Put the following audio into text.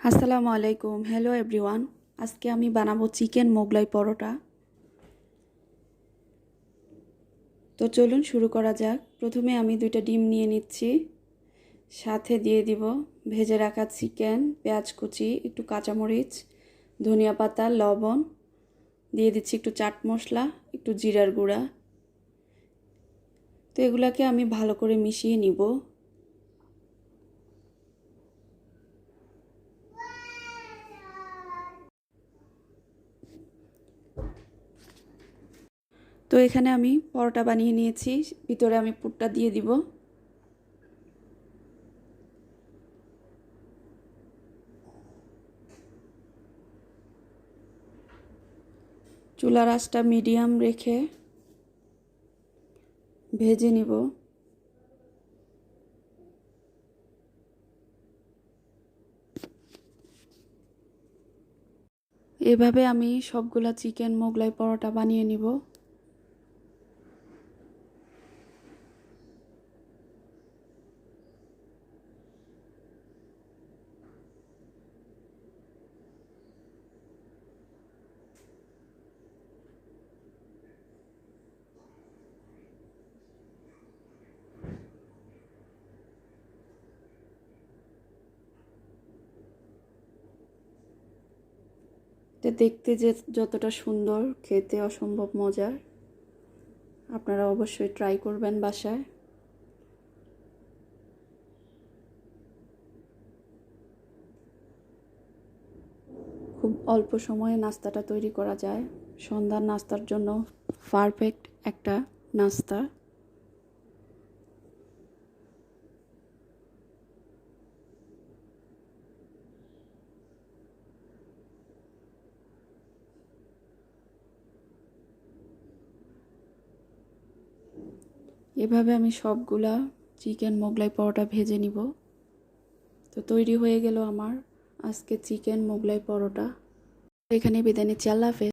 আসসালামু আলাইকুম। Hello everyone. আজকে আমি বানাবো চিকেন মোগলাই পরোটা। তো চলুন শুরু করা যাক। প্রথমে আমি 2টা ডিম নিয়ে নিচ্ছি, সাথে দিয়ে দিব ভেজে রাখা চিকেন, পেঁয়াজ কুচি, একটু কাঁচামরিচ, ধনিয়া পাতা, লবণ, দিয়ে দিচ্ছি একটু চাট মশলা, একটু জিরার গুঁড়া। তো এগুলাকে আমি ভালো করে মিশিয়ে নিব। তো এখানে আমি পরোটা বানিয়ে নিয়েছি, ভিতরে আমি পুরটা দিয়ে দিব। চুলার আঁচটা মিডিয়াম রেখে ভেজে নিব। এভাবে আমি সবগুলা চিকেন মোগলাই পরোটা বানিয়ে নিব। এটা দেখতে যে যতটা সুন্দর, খেতে অসম্ভব মজার। আপনারা অবশ্যই ট্রাই করবেন বাসায়। খুব অল্প সময়ে নাস্তাটা তৈরি করা যায়। সন্ধ্যার নাস্তার জন্য পারফেক্ট একটা নাস্তা। এভাবে আমি সবগুলা চিকেন মোগলাই পরোটা ভেজে নিব। তো তৈরি হয়ে গেল আমার আজকে চিকেন মোগলাই পরোটা। এখানে বিদায় নিচ্ছি। আল্লাহ হাফেজ।